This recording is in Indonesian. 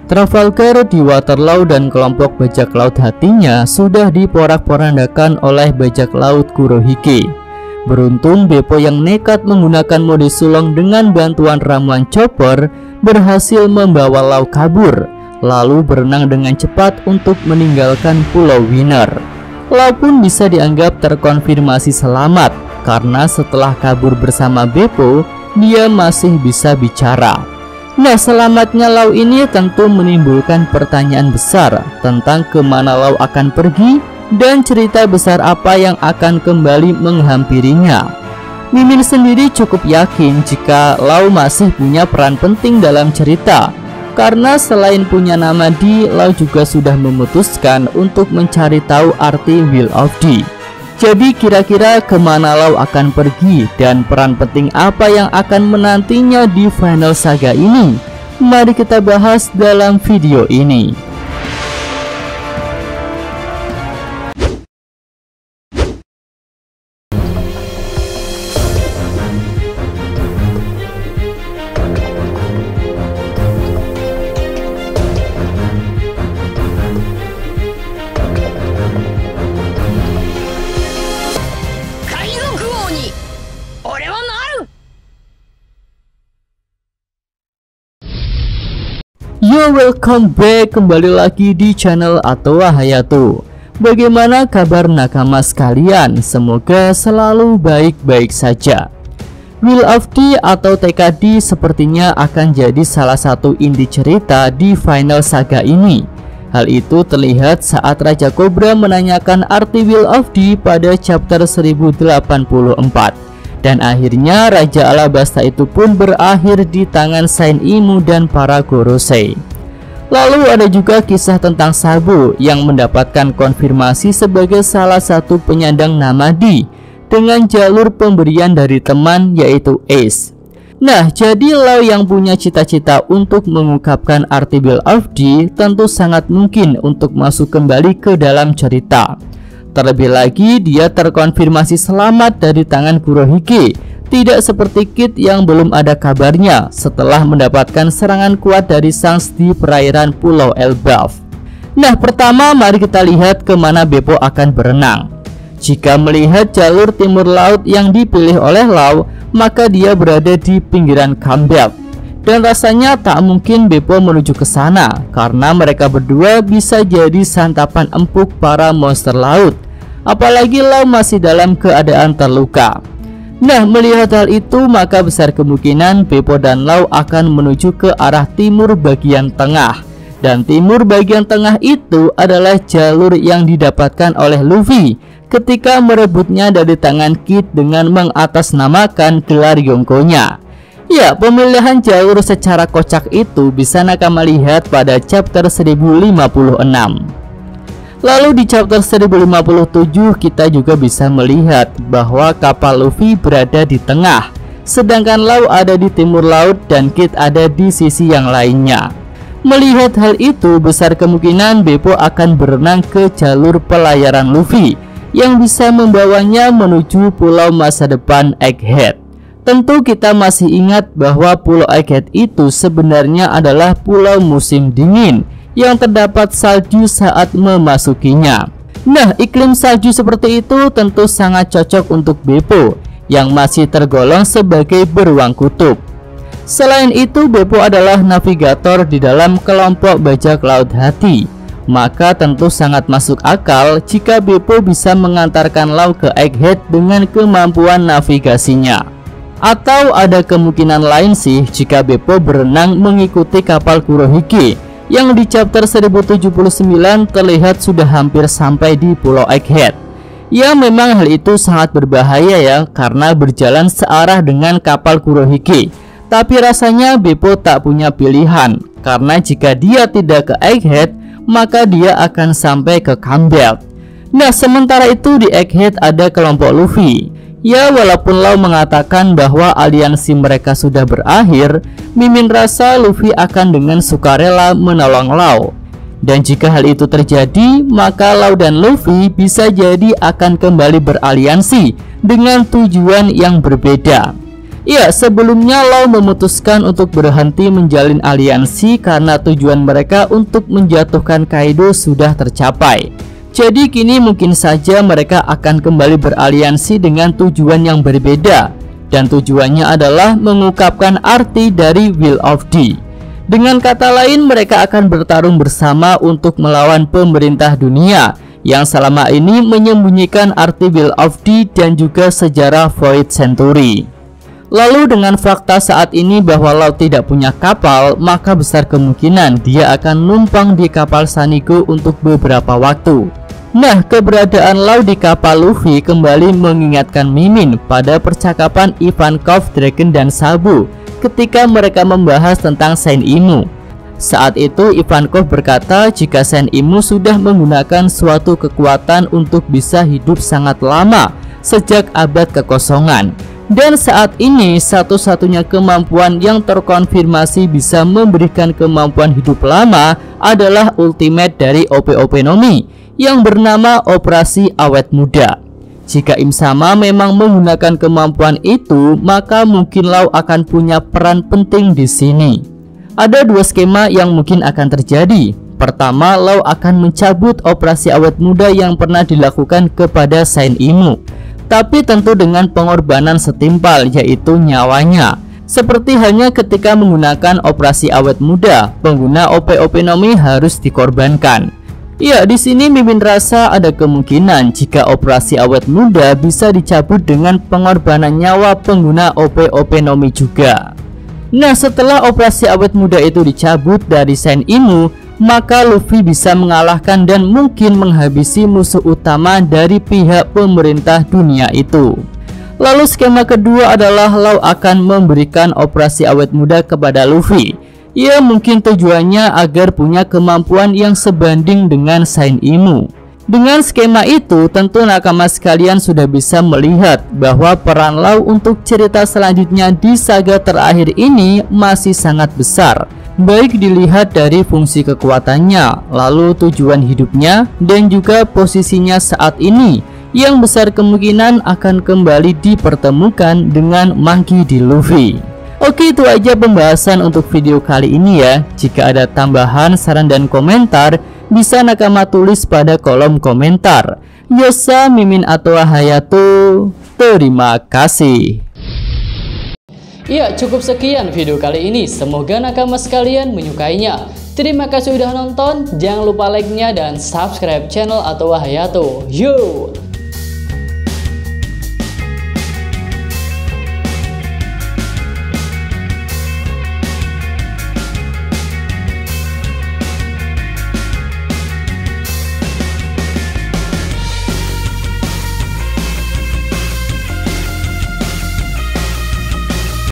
Trafalgar di Waterloo dan kelompok bajak laut hatinya sudah diporak-porandakan oleh bajak laut Kurohige. Beruntung Beppo yang nekat menggunakan mode sulong dengan bantuan ramuan chopper berhasil membawa Lau kabur, lalu berenang dengan cepat untuk meninggalkan Pulau Winner. Lau pun bisa dianggap terkonfirmasi selamat karena setelah kabur bersama Beppo, dia masih bisa bicara. Nah, selamatnya Lau ini tentu menimbulkan pertanyaan besar tentang kemana Lau akan pergi dan cerita besar apa yang akan kembali menghampirinya. Mimin sendiri cukup yakin jika Lau masih punya peran penting dalam cerita, karena selain punya nama Di, Lau juga sudah memutuskan untuk mencari tahu arti Will of Di. Jadi kira-kira kemana Lau akan pergi dan peran penting apa yang akan menantinya di final saga ini? Mari kita bahas dalam video ini. Yo, welcome back, kembali lagi di channel Atowa Hayato. Bagaimana kabar nakama sekalian? Semoga selalu baik-baik saja. Will of Di atau TKD sepertinya akan jadi salah satu inti cerita di final saga ini. Hal itu terlihat saat Raja Cobra menanyakan arti Will of Di pada chapter 1084. Dan akhirnya Raja Alabasta itu pun berakhir di tangan Saint Imu dan para Gorosei. Lalu ada juga kisah tentang Sabo yang mendapatkan konfirmasi sebagai salah satu penyandang nama Di dengan jalur pemberian dari teman yaitu Ace. Nah, jadi Lau yang punya cita-cita untuk mengungkapkan arti Will of Di tentu sangat mungkin untuk masuk kembali ke dalam cerita. Terlebih lagi dia terkonfirmasi selamat dari tangan Kurohige, tidak seperti Kid yang belum ada kabarnya setelah mendapatkan serangan kuat dari Shanks di perairan Pulau Elbaf. Nah, pertama mari kita lihat kemana Beppo akan berenang. Jika melihat jalur timur laut yang dipilih oleh Lau, maka dia berada di pinggiran Kambel. Dan rasanya tak mungkin Beppo menuju ke sana karena mereka berdua bisa jadi santapan empuk para monster laut. Apalagi Lau masih dalam keadaan terluka. Nah, melihat hal itu maka besar kemungkinan Beppo dan Lau akan menuju ke arah timur bagian tengah. Dan timur bagian tengah itu adalah jalur yang didapatkan oleh Luffy ketika merebutnya dari tangan Kid dengan mengatasnamakan gelar Yonko-nya. Ya, pemilihan jalur secara kocak itu bisa nakama lihat pada chapter 1056. Lalu di chapter 1057 kita juga bisa melihat bahwa kapal Luffy berada di tengah, sedangkan Lau ada di timur laut dan Kid ada di sisi yang lainnya. Melihat hal itu, besar kemungkinan Beppo akan berenang ke jalur pelayaran Luffy yang bisa membawanya menuju pulau masa depan Egghead. Tentu kita masih ingat bahwa pulau Egghead itu sebenarnya adalah pulau musim dingin yang terdapat salju saat memasukinya. Nah, iklim salju seperti itu tentu sangat cocok untuk Beppo yang masih tergolong sebagai beruang kutub. Selain itu, Beppo adalah navigator di dalam kelompok bajak laut hati. Maka tentu sangat masuk akal jika Beppo bisa mengantarkan Lau ke Egghead dengan kemampuan navigasinya. Atau ada kemungkinan lain sih jika Beppo berenang mengikuti kapal Kurohige yang di chapter 1079 terlihat sudah hampir sampai di Pulau Egghead. Ya, memang hal itu sangat berbahaya ya, karena berjalan searah dengan kapal Kurohige. Tapi rasanya Beppo tak punya pilihan, karena jika dia tidak ke Egghead, maka dia akan sampai ke Kambel. Nah, sementara itu di Egghead ada kelompok Luffy. Ya, walaupun Lau mengatakan bahwa aliansi mereka sudah berakhir, Mimin rasa Luffy akan dengan sukarela menolong Lau. Dan jika hal itu terjadi, maka Lau dan Luffy bisa jadi akan kembali beraliansi dengan tujuan yang berbeda. Ya, sebelumnya Law memutuskan untuk berhenti menjalin aliansi karena tujuan mereka untuk menjatuhkan Kaido sudah tercapai. Jadi kini mungkin saja mereka akan kembali beraliansi dengan tujuan yang berbeda. Dan tujuannya adalah mengungkapkan arti dari Will of D. Dengan kata lain, mereka akan bertarung bersama untuk melawan pemerintah dunia yang selama ini menyembunyikan arti Will of D dan juga sejarah Void Century. Lalu dengan fakta saat ini bahwa Law tidak punya kapal, maka besar kemungkinan dia akan numpang di kapal Sanigo untuk beberapa waktu. Nah, keberadaan Law di kapal Luffy kembali mengingatkan Mimin pada percakapan Ivankov, Dragon, dan Sabu ketika mereka membahas tentang Saint Imu. Saat itu Ivankov berkata jika Saint Imu sudah menggunakan suatu kekuatan untuk bisa hidup sangat lama sejak abad kekosongan. Dan saat ini satu-satunya kemampuan yang terkonfirmasi bisa memberikan kemampuan hidup lama adalah ultimate dari OP-OP Nomi yang bernama Operasi Awet Muda. Jika Im Sama memang menggunakan kemampuan itu, maka mungkin Law akan punya peran penting di sini. Ada dua skema yang mungkin akan terjadi. Pertama, Law akan mencabut Operasi Awet Muda yang pernah dilakukan kepada Saint Imu, tapi tentu dengan pengorbanan setimpal, yaitu nyawanya. Seperti halnya ketika menggunakan Operasi Awet Muda, pengguna OP-OP Nomi harus dikorbankan. Ya, di sini Mimin rasa ada kemungkinan jika Operasi Awet Muda bisa dicabut dengan pengorbanan nyawa pengguna OP-OP Nomi juga. Nah, setelah Operasi Awet Muda itu dicabut dari Saint Imu, maka Luffy bisa mengalahkan dan mungkin menghabisi musuh utama dari pihak pemerintah dunia itu. Lalu skema kedua adalah Law akan memberikan Operasi Awet Muda kepada Luffy. Ya, mungkin tujuannya agar punya kemampuan yang sebanding dengan Saint Imu. Dengan skema itu, tentu nakama sekalian sudah bisa melihat bahwa peran Law untuk cerita selanjutnya di saga terakhir ini masih sangat besar. Baik dilihat dari fungsi kekuatannya, lalu tujuan hidupnya, dan juga posisinya saat ini yang besar kemungkinan akan kembali dipertemukan dengan Monkey D. Luffy. Oke, itu aja pembahasan untuk video kali ini ya. Jika ada tambahan, saran, dan komentar, bisa nakama tulis pada kolom komentar. Yosa, Mimin, atau Hayato, terima kasih. Ya, cukup sekian video kali ini. Semoga nakama sekalian menyukainya. Terima kasih sudah nonton. Jangan lupa like-nya dan subscribe channel Atowa Hayato. Yo!